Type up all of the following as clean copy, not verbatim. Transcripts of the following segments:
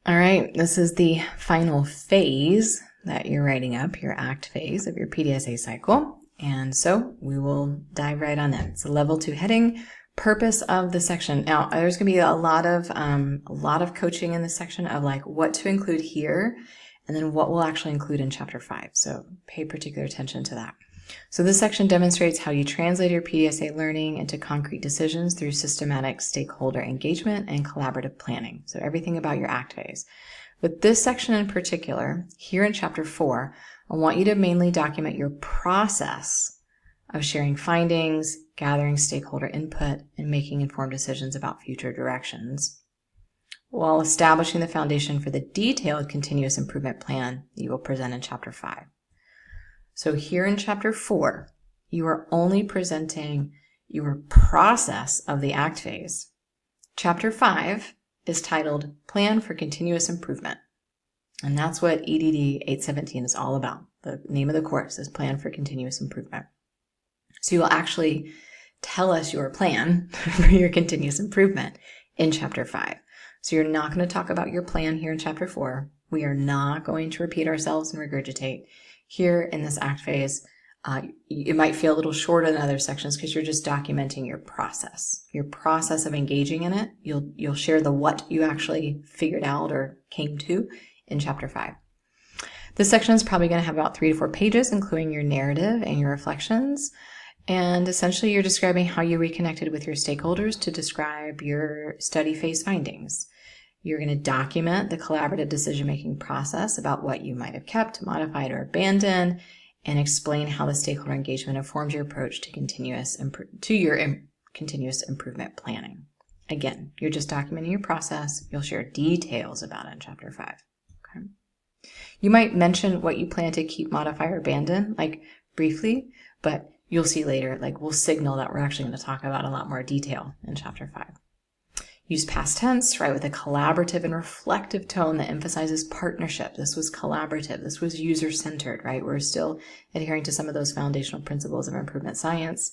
All right, this is the final phase that you're writing up, your ACT phase of your PDSA cycle. And so we will dive right on in. It's a level 2 heading, purpose of the section. Now, there's going to be a lot of coaching in this section of like what to include here and then what we'll actually include in chapter 5. So pay particular attention to that. So this section demonstrates how you translate your PDSA learning into concrete decisions through systematic stakeholder engagement and collaborative planning. So everything about your ACT phase. With this section in particular, here in chapter 4, I want you to mainly document your process of sharing findings, gathering stakeholder input, and making informed decisions about future directions, while establishing the foundation for the detailed continuous improvement plan that you will present in chapter 5. So here in chapter 4, you are only presenting your process of the ACT phase. Chapter 5 is titled Plan for Continuous Improvement. And that's what EDD 817 is all about. The name of the course is Plan for Continuous Improvement. So you will actually tell us your plan for your continuous improvement in chapter 5. So you're not going to talk about your plan here in chapter 4. We are not going to repeat ourselves and regurgitate. Here in this ACT phase, it might feel a little shorter than other sections because you're just documenting your process of engaging in it. You'll share the what you actually figured out or came to in chapter 5. This section is probably going to have about 3 to 4 pages, including your narrative and your reflections. And essentially, you're describing how you reconnected with your stakeholders to describe your study phase findings. You're going to document the collaborative decision-making process about what you might have kept, modified, or abandoned, and explain how the stakeholder engagement informs your approach to continuous improvement planning. Again, you're just documenting your process. You'll share details about it in chapter 5. Okay. You might mention what you plan to keep, modify, or abandon, like briefly, but you'll see later, like we'll signal that we're actually going to talk about a lot more detail in chapter 5. Use past tense, right, with a collaborative and reflective tone that emphasizes partnership. This was collaborative. This was user-centered, right? We're still adhering to some of those foundational principles of improvement science.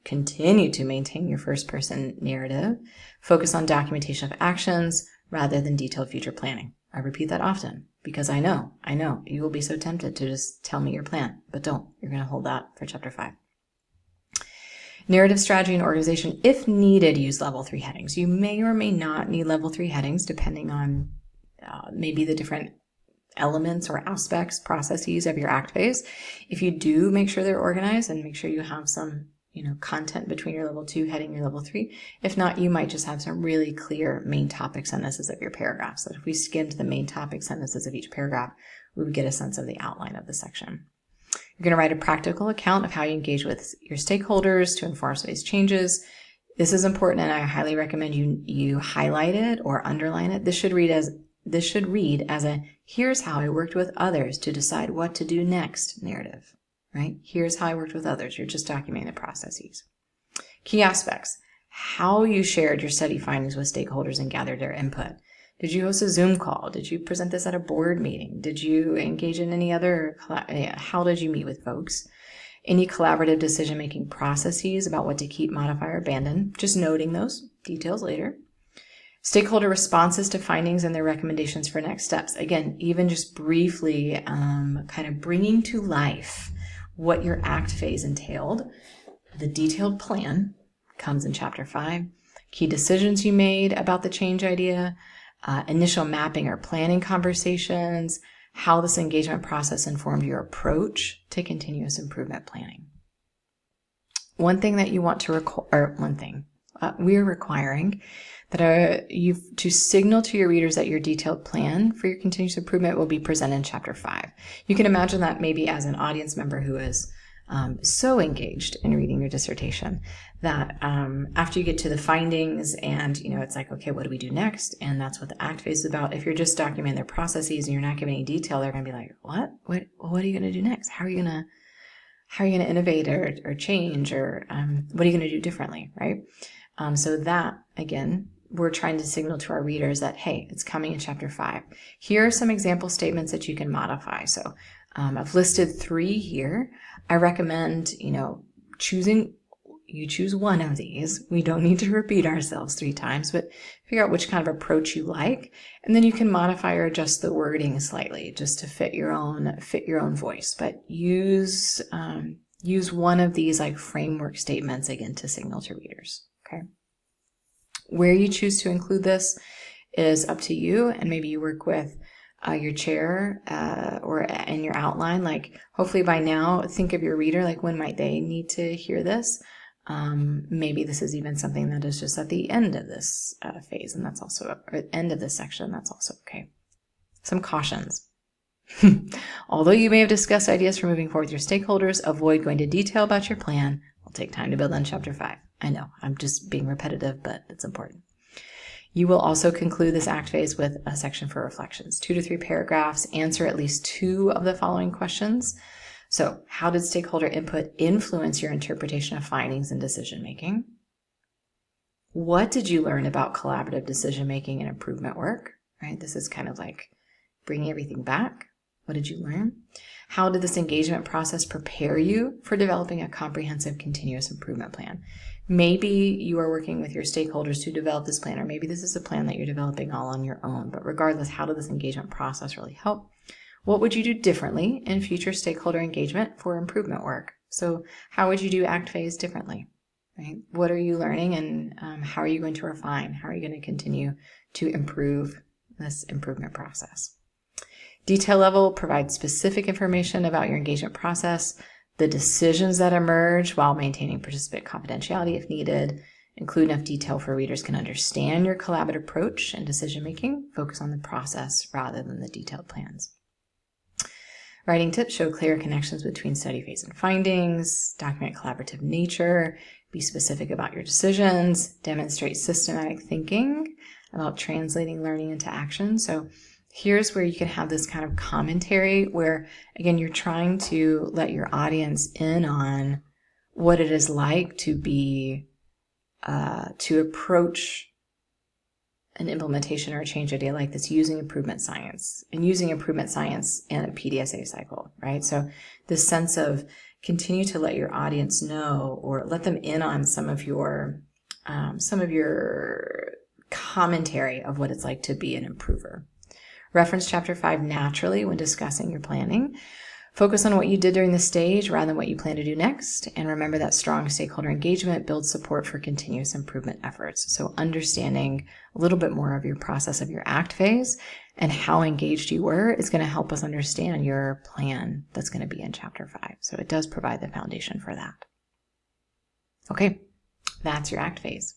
Continue to maintain your first-person narrative. Focus on documentation of actions rather than detailed future planning. I repeat that often because I know, you will be so tempted to just tell me your plan, but don't. You're going to hold that for chapter 5. Narrative strategy and organization, if needed, use level 3 headings. You may or may not need level 3 headings depending on maybe the different elements or aspects, processes of your ACT phase. If you do, make sure they're organized and make sure you have some content between your level 2 heading and your level 3. If not, you might just have some really clear main topic sentences of your paragraph. So if we skimmed the main topic sentences of each paragraph, we would get a sense of the outline of the section. You're going to write a practical account of how you engage with your stakeholders to inform some of these changes. This is important, and I highly recommend you highlight it or underline it. This should read as a here's how I worked with others to decide what to do next narrative, right? Here's how I worked with others. You're just documenting the processes. Key aspects: how you shared your study findings with stakeholders and gathered their input. Did you host a Zoom call? Did you present this at a board meeting? Did you engage in any other, how did you meet with folks? Any collaborative decision-making processes about what to keep, modify, or abandon? Just noting those details later. Stakeholder responses to findings and their recommendations for next steps. Again, even just briefly kind of bringing to life what your ACT phase entailed. The detailed plan comes in chapter 5. Key decisions you made about the change idea. Initial mapping or planning conversations, how this engagement process informed your approach to continuous improvement planning. One thing that you want to we're requiring that you to signal to your readers that your detailed plan for your continuous improvement will be presented in chapter 5. You can imagine that maybe as an audience member who is so engaged in reading your dissertation that after you get to the findings and it's like, okay, what do we do next? And that's what the ACT phase is about. If you're just documenting their processes and you're not giving any detail, they're going to be like, what are you going to do next? How are you going to innovate or change or what are you going to do differently, right? So that, again, we're trying to signal to our readers that, hey, it's coming in chapter 5. Here are some example statements that you can modify. So I've listed 3 here. I recommend, choosing You choose one of these. We don't need to repeat ourselves 3 times, but figure out which kind of approach you like, and then you can modify or adjust the wording slightly just to fit your own voice. But use one of these like framework statements again to signal to readers. Okay. Where you choose to include this is up to you, and maybe you work with your chair or in your outline. Like hopefully by now, think of your reader, like when might they need to hear this? Maybe this is even something that is just at the end of this phase, and that's also, or end of this section, that's also okay. Some cautions. Although you may have discussed ideas for moving forward with your stakeholders, avoid going into detail about your plan. It'll take time to build on Chapter 5. I know, I'm just being repetitive, but it's important. You will also conclude this ACT phase with a section for reflections. 2 to 3 paragraphs, answer at least 2 of the following questions. So, how did stakeholder input influence your interpretation of findings and decision-making? What did you learn about collaborative decision-making and improvement work? Right? This is kind of like bringing everything back. What did you learn? How did this engagement process prepare you for developing a comprehensive continuous improvement plan? Maybe you are working with your stakeholders to develop this plan, or maybe this is a plan that you're developing all on your own. But regardless, how did this engagement process really help? What would you do differently in future stakeholder engagement for improvement work? So how would you do ACT phase differently? Right? What are you learning, and how are you going to refine? How are you going to continue to improve this improvement process? Detail level provides specific information about your engagement process, the decisions that emerge while maintaining participant confidentiality if needed. Include enough detail for readers can understand your collaborative approach and decision-making. Focus on the process rather than the detailed plans. Writing tips: show clear connections between study phase and findings. Document collaborative nature. Be specific about your decisions. Demonstrate systematic thinking about translating learning into action. So here's where you can have this kind of commentary where, again, you're trying to let your audience in on what it is like to be, to approach an implementation or a change idea like this using improvement science, and using improvement science in a PDSA cycle, right? So this sense of continue to let your audience know, or let them in on some of your commentary of what it's like to be an improver. Reference Chapter 5 naturally when discussing your planning. Focus on what you did during the stage rather than what you plan to do next. And remember that strong stakeholder engagement builds support for continuous improvement efforts. So understanding a little bit more of your process of your ACT phase and how engaged you were is going to help us understand your plan that's going to be in Chapter 5. So it does provide the foundation for that. Okay, that's your ACT phase.